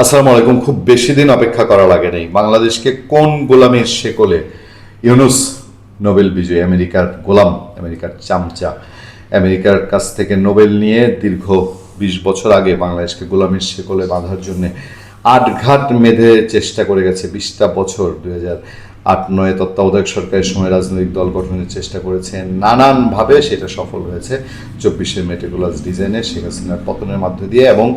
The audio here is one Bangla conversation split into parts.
আসসালামু আলাইকুম। খুব বেশি দিন অপেক্ষা করা লাগে নাই। বাংলাদেশকে কোন গোলামের শেকলে ইউনুস নোবেল বিজয়ী, আমেরিকার গোলাম, আমেরিকার চামচা, আমেরিকার কাছ থেকে নোবেল নিয়ে দীর্ঘ 20 বছর আগে বাংলাদেশকে গোলামের শেকলে বাঁধার জন্য আটঘাট মেধে চেষ্টা করে গেছে। 20টা বছর, 2008-09 তত্ত্বাবধায়ক সরকারের সময় রাজনৈতিক দল গঠনের চেষ্টা করেছে, নানানভাবে সেটা সফল হয়েছে। 24-এর মেটিকুলাস ডিজাইনে শেখ হাসিনার পতনের মধ্য দিয়ে এবং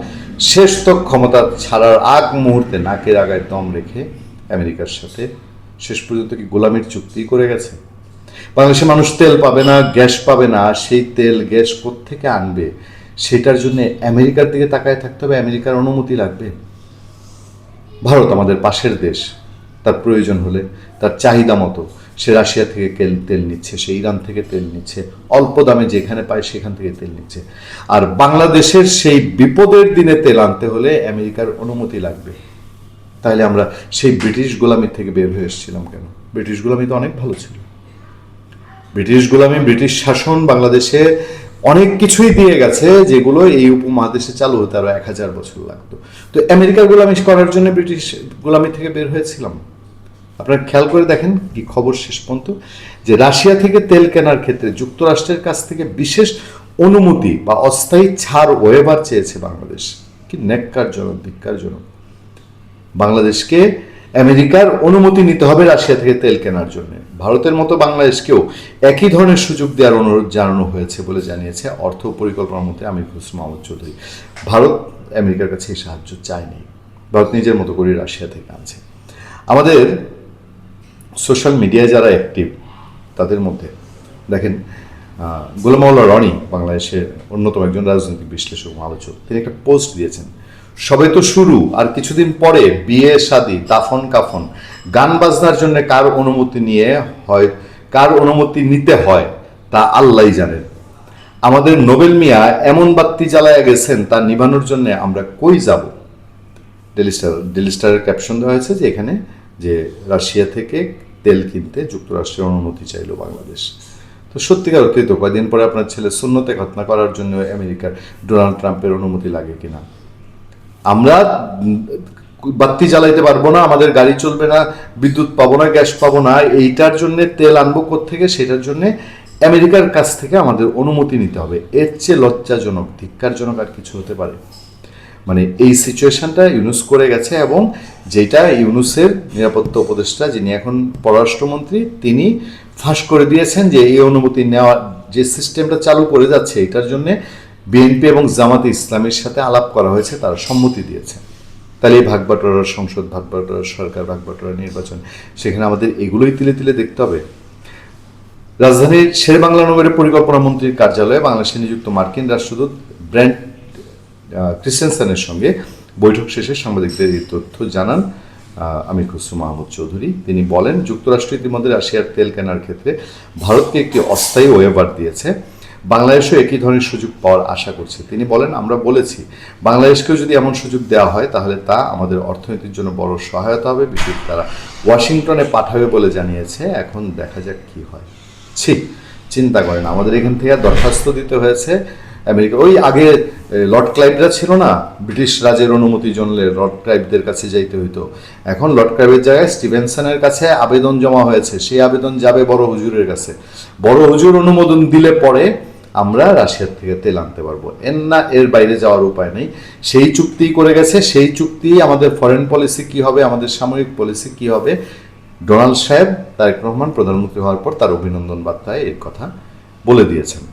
শেষ তক ক্ষমতা ছাড়ার আগ মুহূর্তে নাকের আগায় দম রেখে আমেরিকার সাথে শেষ পর্যন্ত কি গোলামির চুক্তি করে গেছে। বাংলাদেশের মানুষ তেল পাবে না, গ্যাস পাবে না, সেই তেল গ্যাস কোত্থেকে আনবে সেটার জন্য আমেরিকার দিকে তাকায় থাকতে হবে, আমেরিকার অনুমতি লাগবে। ভারত আমাদের পাশের দেশ, তার প্রয়োজন হলে তার চাহিদা মতো সে রাশিয়া থেকে তেল নিচ্ছে, সে ইরান থেকে তেল নিচ্ছে, অল্প দামে যেখানে পায় সেখান থেকে তেল নিচ্ছে। আর বাংলাদেশের সেই বিপদের দিনে তেল আনতে হলে আমেরিকার অনুমতি লাগবে। তাহলে আমরা সেই ব্রিটিশ গোলামি থেকে বের হয়ে এসেছিলাম কেন? ব্রিটিশ গোলামি তো অনেক ভালো ছিল। ব্রিটিশ গোলামি, ব্রিটিশ শাসন বাংলাদেশে অনেক কিছুই দিয়ে গেছে যেগুলো এই উপমহাদেশে চালু হতে আরো 1000 বছর লাগতো। তো আমেরিকার গোলামি করার জন্য ব্রিটিশ গোলামি থেকে বের হয়েছিলাম। আপনারা খেয়াল করে দেখেন কি খবর শেষ পর্যন্ত, যে রাশিয়া থেকে তেল কেনার ক্ষেত্রে যুক্তরাষ্ট্রের কাছ থেকে বিশেষ অনুমতি বা অস্থায়ী ছাড় ওয়েভার চেয়েছে বাংলাদেশ। কি ন্যাক্কারজনক, ধিক্কারজনক। বাংলাদেশকে আমেরিকার অনুমতি নিতে হবে রাশিয়া থেকে তেল কেনার জন্য। ভারতের মতো বাংলাদেশকেও একই ধরনের সুযোগ দেওয়ার অনুরোধ জানানো হয়েছে বলে জানিয়েছে অর্থ পরিকল্পনা মন্ত্রী আমির খসরু মাহমুদ চৌধুরী। ভারত আমেরিকার কাছে এই সাহায্য চায়নি, ভারত নিজের মতো করে রাশিয়া থেকে আনছে। আমাদের সোশ্যাল মিডিয়ায় যারা অ্যাক্টিভ তাদের মধ্যে দেখেন গোলাম মাওলা রনি, বাংলাদেশের অন্যতম একজন রাজনৈতিক বিশ্লেষক, আলোচক, তিনি একটা পোস্ট দিয়েছেন, সবে তো শুরু, আর কিছুদিন পরে বিয়ে শাদী, দাফন কাফন, গান বাজনার জন্য কার অনুমতি নিতে হয় তা আল্লাহই জানেন। আমাদের নোবেল মিয়া এমন বাত্তি জ্বালায়া গেছেন তা নিভানোর জন্য আমরা কই যাব। ডেলি স্টারের ক্যাপশন দেওয়া হয়েছে যে এখানে যে রাশিয়া থেকে তেল কিনতে যুক্তরাষ্ট্রের অনুমতি চাইল বাংলাদেশ। তো সত্যিকার অর্থে কয়েকদিন পরে আপনার ছেলে সুন্নতে খতনা করার জন্য আমেরিকার ডোনাল্ড ট্রাম্পের অনুমতি লাগে কিনা? আমরা বাতি জ্বালাইতে পারবো না, আমাদের গাড়ি চলবে না, বিদ্যুৎ পাবো না, গ্যাস পাবো না, এইটার জন্য তেল আনবো কোত্থেকে? সেটার জন্য আমেরিকার কাছ থেকে আমাদের অনুমতি নিতে হবে। এর চেয়ে লজ্জাজনক, ধিক্কারজনক আর কিছু হতে পারে? মানে এই সিচুয়েশনটা ইউনুস করে গেছে, এবং যেটা ইউনুসের নিরাপত্তা উপদেষ্টা, যিনি এখন পররাষ্ট্রমন্ত্রী, তিনি ফাঁস করে দিয়েছেন যে এই অনুমতি নেওয়া যে সিস্টেমটা চালু করে যাচ্ছে এটার জন্য বিএনপি এবং জামাতে ইসলামের সাথে আলাপ করা হয়েছে, তারা সম্মতি দিয়েছে। তাহলে এই ভাগবাটোয়ারার সংসদ, ভাগবাটোয়ারার সরকার, ভাগবাটোয়ারা নির্বাচন, সেখানে আমাদের এগুলোই তিলে তিলে দেখতে হবে। রাজধানীর শেরেবাংলা নগরের পরিকল্পনা মন্ত্রীর কার্যালয়ে বাংলাদেশে নিযুক্ত মার্কিন রাষ্ট্রদূত ব্র্যান্ট ক্রিস্টেনসেনের সঙ্গে বৈঠক শেষে সাংবাদিকদের এই তথ্য জানান আমির খসরু মাহমুদ চৌধুরী। তিনি বলেন, যুক্তরাষ্ট্র ইতিমধ্যে রাশিয়ার তেল কেনার ক্ষেত্রে ভারতকে একটি অস্থায়ী ওয়েভার দিয়েছে, বাংলাদেশও একই ধরনের সুযোগ পাওয়ার আশা করছে। তিনি বলেন, আমরা বলেছি বাংলাদেশকেও যদি এমন সুযোগ দেওয়া হয় তাহলে তা আমাদের অর্থনীতির জন্য বড় সহায়তা হবে। বিষয়টি তারা ওয়াশিংটনে পাঠাবে বলে জানিয়েছে, এখন দেখা যাক কি হয়। চিন্তা করেন, আমাদের এখান থেকে দরখাস্ত দিতে হয়েছে আমেরিকা। ওই আগে লর্ড ক্লাইভরা ছিল না, ব্রিটিশ রাজের অনুমতি জনলে লর্ড ক্লাইভদের কাছে যাইতে হইতো। এখন লর্ড ক্লাইভের জায়গায় স্টিভেনসনের কাছে আবেদন জমা হয়েছে, সেই আবেদন যাবে বড় হুজুরের কাছে। বড় হুজুর অনুমোদন দিলে পরে আমরা রাশিয়ার থেকে তেল আনতে পারবো। এর বাইরে যাওয়ার উপায় নেই। সেই চুক্তি করে গেছে, সেই চুক্তি আমাদের ফরেন পলিসি কি হবে, আমাদের সামরিক পলিসি কি হবে, ডোনাল্ড সাহেব তারেক রহমান প্রধানমন্ত্রী হওয়ার পর তার অভিনন্দন বার্তায় এর কথা বলে দিয়েছেন।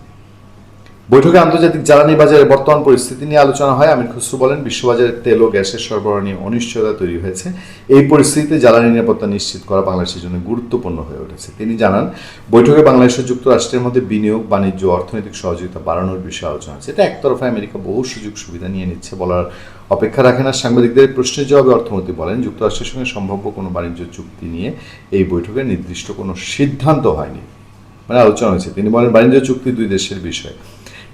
বৈঠকে আন্তর্জাতিক জ্বালানি বাজারের বর্তমান পরিস্থিতি নিয়ে আলোচনা হয়। আমির খসরু বলেন, বিশ্ববাজারে তেল ও গ্যাসের সরবরাহ নিয়ে অনিশ্চয়তা তৈরি হয়েছে। এই পরিস্থিতিতে জ্বালানি নিরাপত্তা নিশ্চিত করা বাংলাদেশের জন্য গুরুত্বপূর্ণ হয়ে উঠেছে। তিনি জানান, বৈঠকে বাংলাদেশ ও যুক্তরাষ্ট্রের মধ্যে বিনিয়োগ, বাণিজ্য ও অর্থনৈতিক সহযোগিতা বাড়ানোর বিষয়ে আলোচনা হচ্ছে। এটা একতরফা আমেরিকা বহু সুযোগ সুবিধা নিয়ে নিচ্ছে বলার অপেক্ষা রাখে না। সাংবাদিকদের প্রশ্নের জবাবে অর্থমন্ত্রী বলেন, যুক্তরাষ্ট্রের সঙ্গে সম্ভাব্য কোনো বাণিজ্য চুক্তি নিয়ে এই বৈঠকে নির্দিষ্ট কোনো সিদ্ধান্ত হয়নি, মানে আলোচনা হয়েছে। তিনি বলেন, বাণিজ্য চুক্তি দুই দেশের বিষয়,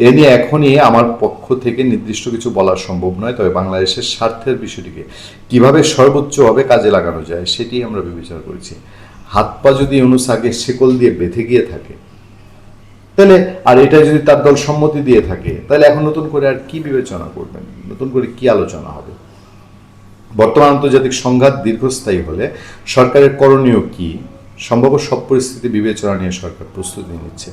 এ নিয়ে এখনই আমার পক্ষ থেকে নির্দিষ্ট কিছু বলা সম্ভব নয়। তবে বাংলাদেশের স্বার্থের বিষয়টিকে কিভাবে সর্বোচ্চভাবে কাজে লাগানো যায় সেটি আমরা বিবেচনা করেছি। হাত পা যদি ইউনুস আগে শেকল দিয়ে বেঁধে গিয়ে থাকে তাহলে, আর এটা যদি তার দল সম্মতি দিয়ে থাকে, তাহলে এখন নতুন করে আর কি বিবেচনা করবেন, নতুন করে কি আলোচনা হবে? বর্তমান আন্তর্জাতিক সংঘাত দীর্ঘস্থায়ী হলে সরকারের করণীয় কি? সম্ভাব্য সব পরিস্থিতি বিবেচনা নিয়ে সরকার প্রস্তুতি নিচ্ছে।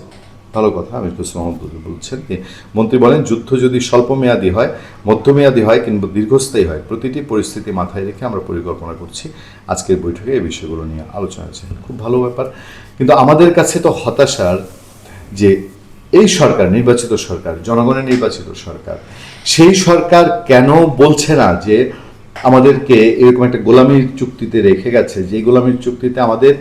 ভালো কথা। আমির হোসেন মোহাম্মদ বলছেন যে, মন্ত্রী বলেন, যুদ্ধ যদি স্বল্পমেয়াদী হয়, মধ্যমেয়াদী হয় কিংবা দীর্ঘস্থায়ী হয়, প্রতিটি পরিস্থিতি মাথায় রেখে আমরা পরিকল্পনা করছি। আজকের বৈঠকে এই বিষয়গুলো নিয়ে আলোচনা হয়েছে। খুব ভালো ব্যাপার। কিন্তু আমাদের কাছে তো হতাশার যে এই সরকার, নির্বাচিত সরকার, জনগণের নির্বাচিত সরকার, সেই সরকার কেন বলছে না যে আমাদেরকে এরকম একটা গোলামির চুক্তিতে রেখে গেছে, যে গোলামির চুক্তিতে আমাদের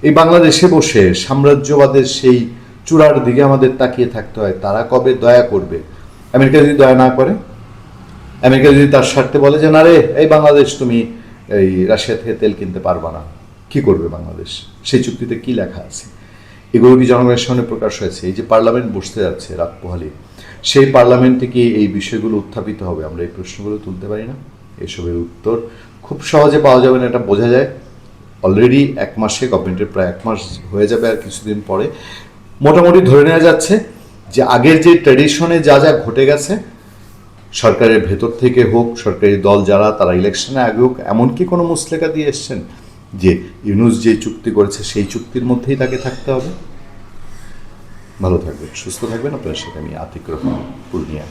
এই বাংলাদেশে বসে সাম্রাজ্যবাদের সেই চূড়ার দিকে আমাদের তাকিয়ে থাকতে হয়। তারা কবে দয়া করবে? আমেরিকা যদি দয়া না করে, আমেরিকা যদি তার স্বার্থে বলে যে না রে, এই বাংলাদেশ তুমি এই রাশিয়া থেকে তেল কিনতে পারবা না, কি করবে বাংলাদেশ? সেই চুক্তিতে কি লেখা আছে? এগুলো কি জনগণের সামনে প্রকাশ হয়েছে? এই যে পার্লামেন্ট বসতে যাচ্ছে রাত পোহালি, সেই পার্লামেন্টে কি এই বিষয়গুলো উত্থাপিত হবে? আমরা এই প্রশ্নগুলো তুলতে পারি না? এসবের উত্তর খুব সহজে পাওয়া যাবে না, এটা বোঝা যায়। অলরেডি 1 মাসে, গভর্নমেন্টের প্রায় 1 মাস হয়ে যাবে আর কিছুদিন পরে। মোটামুটি ধরে নেওয়া যাচ্ছে যে আগের যে ট্র্যাডিশনে যা যা ঘটে গেছে, সরকারের ভেতর থেকে হোক, সরকারি দল যারা, তারা ইলেকশনে আগে হোক, এমনকি কোনো মুসলেখা দিয়ে এসছেন যে ইউনূস যে চুক্তি করেছে সেই চুক্তির মধ্যেই তাকে থাকতে হবে। ভালো থাকবেন, সুস্থ থাকবেন। আপনার সাথে আমি আতিক রহমান, পূর্ণিয়া।